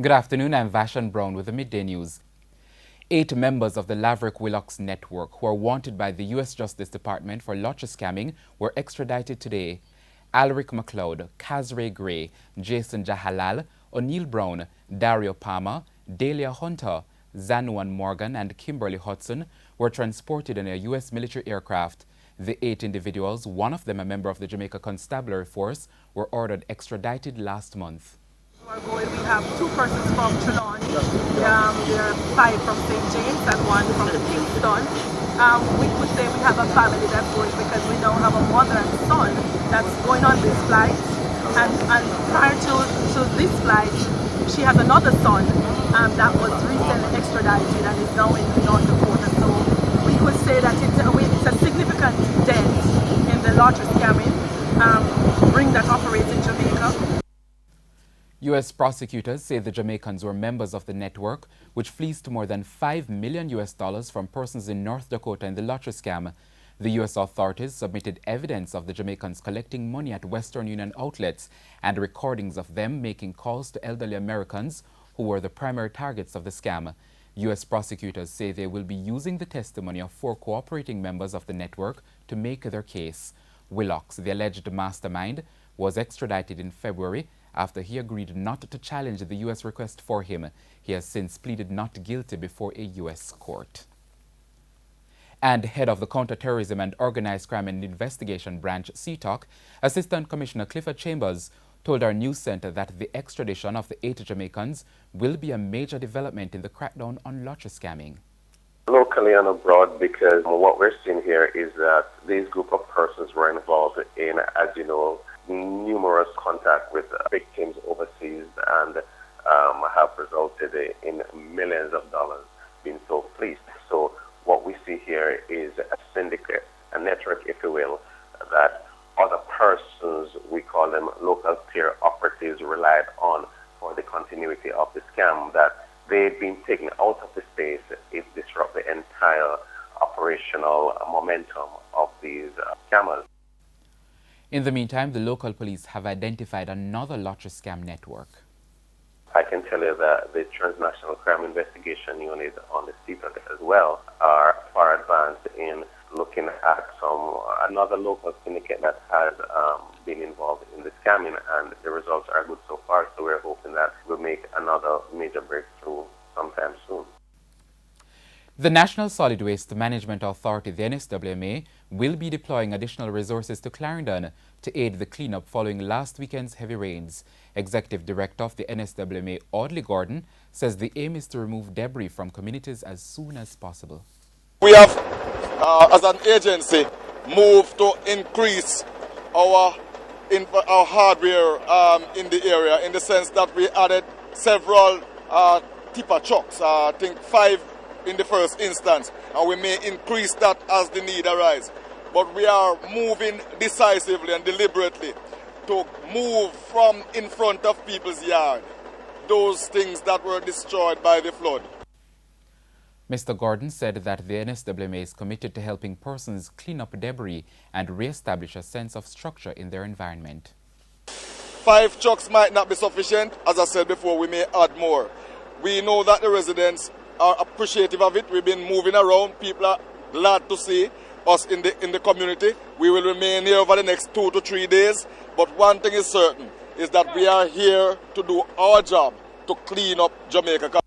Good afternoon, I'm Vashan Brown with the Midday News. 8 members of the Laverick-Willox network who are wanted by the U.S. Justice Department for lottery scamming were extradited today. Alric McLeod, Kazray Gray, Jason Jahalal, O'Neill Brown, Dario Palmer, Delia Hunter, Zanuan Morgan and Kimberly Hudson were transported in a U.S. military aircraft. The 8 individuals, one of them a member of the Jamaica Constabulary Force, were ordered extradited last month. We have 2 persons from Trelawney, there are 5 from St. James and 1 from Kingston. We could say we have a family that's going because we now have a mother and son that's going on this flight. And prior to this flight, she has another son that was recently extradited and is now in North Dakota. So we could say that it's a significant dent in the lottery scamming ring that operates in Jamaica. U.S. prosecutors say the Jamaicans were members of the network, which fleeced more than $5 million from persons in North Dakota in the lottery scam. The U.S. authorities submitted evidence of the Jamaicans collecting money at Western Union outlets and recordings of them making calls to elderly Americans who were the primary targets of the scam. U.S. prosecutors say they will be using the testimony of 4 cooperating members of the network to make their case. Willox, the alleged mastermind, was extradited in February after he agreed not to challenge the U.S. request for him. He has since pleaded not guilty before a U.S. court. And head of the Counterterrorism and Organized Crime and Investigation Branch, CTOC, Assistant Commissioner Clifford Chambers, told our news center that the extradition of the 8 Jamaicans will be a major development in the crackdown on lottery scamming. Locally and abroad, because what we're seeing here is that these group of persons were involved in, as you know, numerous contact with victims overseas and have resulted in millions of dollars being so fleeced. So what we see here is a syndicate, a network, if you will, that other persons, we call them local peer operatives, relied on for the continuity of the scam, that they've been taken out of the space. It disrupts the entire operational momentum of these scammers. In the meantime, the local police have identified another lottery scam network. I can tell you that the Transnational Crime Investigation Unit on the CTOC as well are far advanced in looking at another local syndicate that has been involved in the scamming, and the results are good so far. So we're hoping that we'll make another major breakthrough sometime soon. The National Solid Waste Management Authority, the NSWMA, will be deploying additional resources to Clarendon to aid the cleanup following last weekend's heavy rains. Executive Director of the NSWMA, Audley Gordon, says the aim is to remove debris from communities as soon as possible. We have, as an agency, moved to increase our hardware in the area, in the sense that we added several tipper trucks, I think 5 in the first instance, and we may increase that as the need arises. But we are moving decisively and deliberately to move from in front of people's yard those things that were destroyed by the flood. Mr. Gordon said that the NSWMA is committed to helping persons clean up debris and re-establish a sense of structure in their environment. 5 trucks might not be sufficient. As I said before, we may add more. We know that the residents are appreciative of it. We've been moving around. People are glad to see us in the community. We will remain here over the next 2 to 3 days. But one thing is certain, is that we are here to do our job to clean up Jamaica.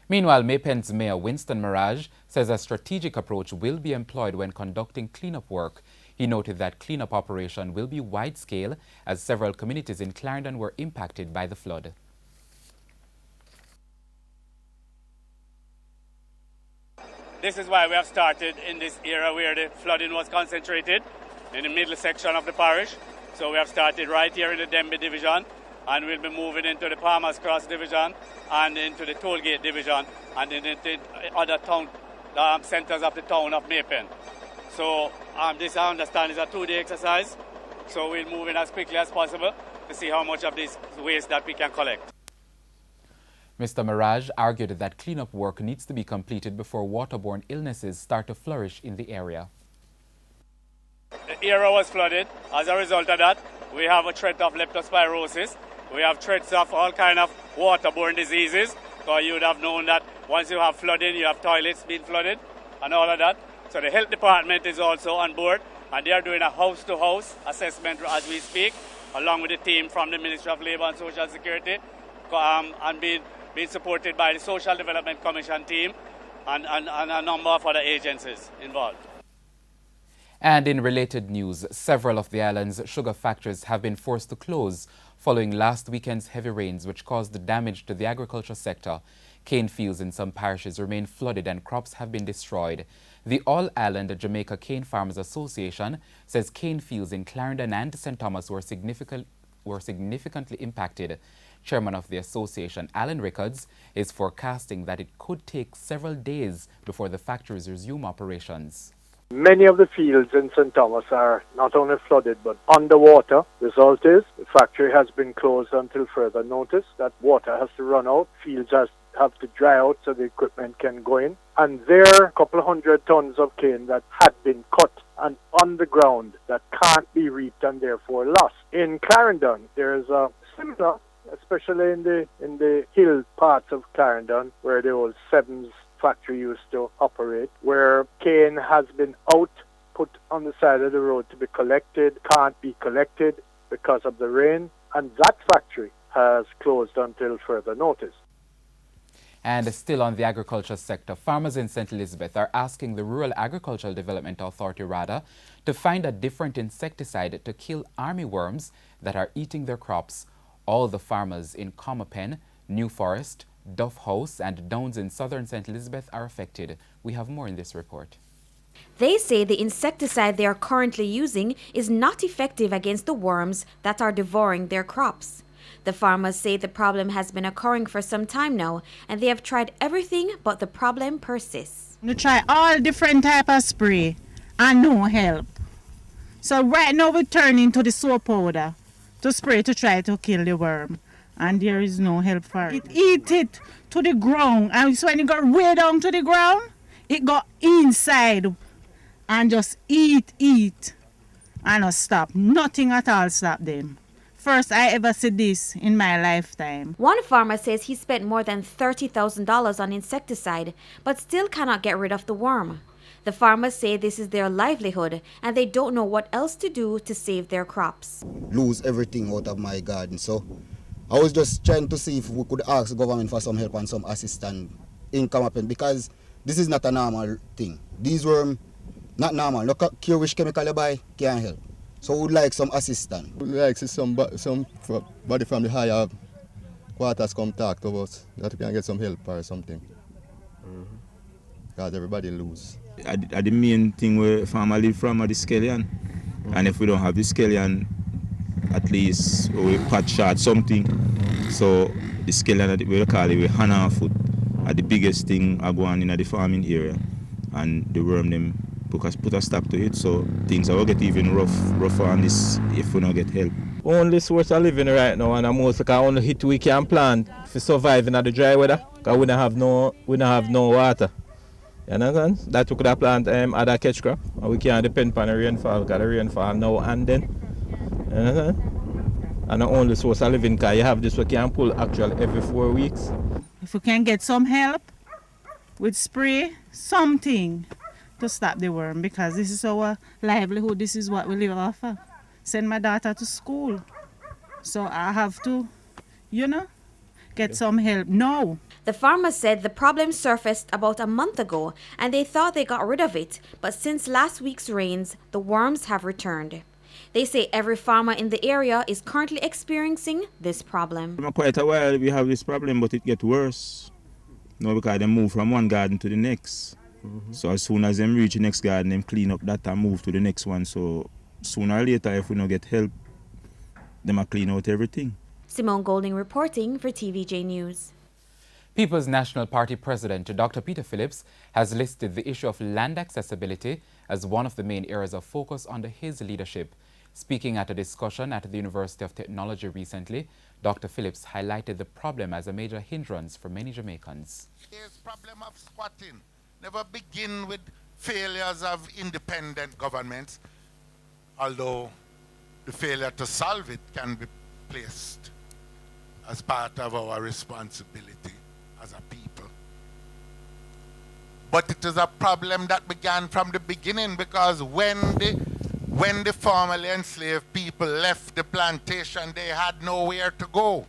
Meanwhile, Maypen's Mayor Winston Mirage says a strategic approach will be employed when conducting cleanup work. He noted that cleanup operation will be wide-scale as several communities in Clarendon were impacted by the flood. This is why we have started in this area where the flooding was concentrated, in the middle section of the parish. So we have started right here in the Denby division, and we'll be moving into the Palmer's Cross division and into the Tollgate division and into other town centers of the town of Maypen. So this, I understand, is a 2-day exercise. So we'll move in as quickly as possible to see how much of this waste that we can collect. Mr. Mirage argued that cleanup work needs to be completed before waterborne illnesses start to flourish in the area. The area was flooded. As a result of that, we have a threat of leptospirosis, We have threats of all kind of waterborne diseases. So you would have known that once you have flooding, you have toilets being flooded and all of that. So the health department is also on board, and they are doing a house-to-house assessment as we speak, along with the team from the Ministry of Labour and Social Security, and being supported by the Social Development Commission team and a number of other agencies involved. And in related news, several of the island's sugar factories have been forced to close following last weekend's heavy rains, which caused damage to the agriculture sector. Cane fields in some parishes remain flooded and crops have been destroyed. The All-Island Jamaica Cane Farmers Association says cane fields in Clarendon and St. Thomas were significantly impacted. Chairman of the association, Alan Rickards, is forecasting that it could take several days before the factories resume operations. Many of the fields in St. Thomas are not only flooded but underwater. Result is the factory has been closed until further notice. That water has to run out. Fields have to dry out so the equipment can go in. And there are a couple of 100 tons of cane that had been cut and on the ground that can't be reaped and therefore lost. In Clarendon, there is a similar, especially in the hill parts of Clarendon where the old Sevens factory used to operate, where cane has been put on the side of the road to be collected, can't be collected because of the rain, and that factory has closed until further notice. And still on the agriculture sector, farmers in St. Elizabeth are asking the Rural Agricultural Development Authority, RADA, to find a different insecticide to kill armyworms that are eating their crops. All the farmers in Comapen, New Forest, Duff House and Downs in southern St. Elizabeth are affected. We have more in this report. They say the insecticide they are currently using is not effective against the worms that are devouring their crops. The farmers say the problem has been occurring for some time now, and they have tried everything, but the problem persists. We try all different type of spray and no help. So right now we're turning to the soap powder to spray to try to kill the worm. And there is no help for it. It eat it to the ground. And so when it got way down to the ground, it got inside and just eat. And not stop. Nothing at all stop them. First I ever see this in my lifetime. One farmer says he spent more than $30,000 on insecticide, but still cannot get rid of the worm. The farmers say this is their livelihood and they don't know what else to do to save their crops. Lose everything out of my garden, so I was just trying to see if we could ask the government for some help and some assistance in Comapen, because this is not a normal thing. These worms, not normal. No care which chemical you buy, can't help. So we would like some assistance. We would like to see somebody from the higher quarters come talk to us, that we can get some help or something. Because everybody lose. The main thing where farmer live from are the scallion. And if we don't have the scallion, at least we patch shot something. So the scallion, we call it, we hand and foot, are the biggest thing I go on in the farming area. And the worm them put a stop to it, so things will get even rougher on this if we don't get help. Only source of living right now, and most of the only hit we can plant for surviving at the dry weather, because we don't have no water. You understand? That we could have plant other catch crop, and we can't depend on the rainfall, because the rainfall now and then. You understand? And the only source of living, because you have this we can pull actually every 4 weeks. If we can get some help with spray, something to stop the worm, because this is our livelihood, this is what we live off of. Send my daughter to school. So I have to, get some help now. The farmer said the problem surfaced about a month ago and they thought they got rid of it, but since last week's rains, the worms have returned. They say every farmer in the area is currently experiencing this problem. For quite a while we have this problem, but it gets worse. No, because they move from one garden to the next. So as soon as they reach the next garden, they clean up that and move to the next one. So sooner or later, if we don't get help, they might clean out everything. Simone Golding reporting for TVJ News. People's National Party President Dr. Peter Phillips has listed the issue of land accessibility as one of the main areas of focus under his leadership. Speaking at a discussion at the University of Technology recently, Dr. Phillips highlighted the problem as a major hindrance for many Jamaicans. There's problem of squatting. Never begin with failures of independent governments, although the failure to solve it can be placed as part of our responsibility as a people. But it is a problem that began from the beginning, because when the formerly enslaved people left the plantation, they had nowhere to go.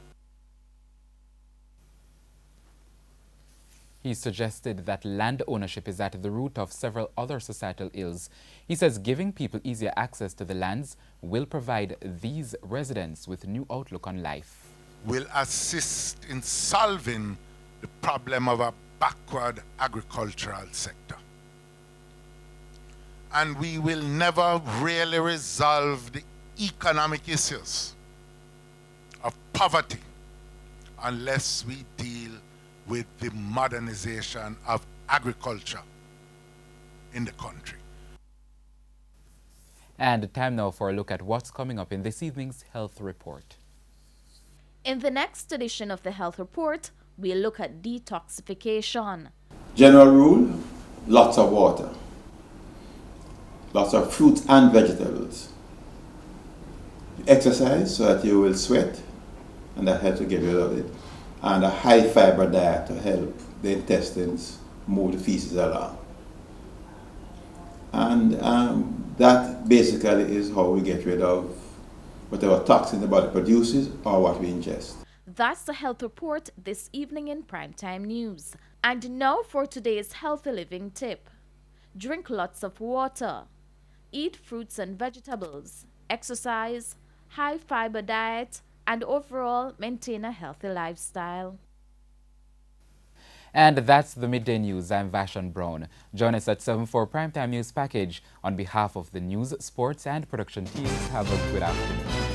He suggested that land ownership is at the root of several other societal ills. He says giving people easier access to the lands will provide these residents with a new outlook on life. Will assist in solving the problem of a backward agricultural sector. And we will never really resolve the economic issues of poverty unless we deal with the modernization of agriculture in the country. And time now for a look at what's coming up in this evening's Health Report. In the next edition of the Health Report, we'll look at detoxification. General rule, lots of water, lots of fruits and vegetables. Exercise so that you will sweat, and that helps to get rid of it. And a high fiber diet to help the intestines move the feces along. And that basically is how we get rid of whatever toxin the body produces or what we ingest. That's the Health Report this evening in Primetime News. And now for today's healthy living tip. Drink lots of water. Eat fruits and vegetables. Exercise. High fiber diet. And overall, maintain a healthy lifestyle. And that's the Midday News. I'm Vashon Brown. Join us at 7 for Primetime News Package. On behalf of the news, sports, and production teams, have a good afternoon.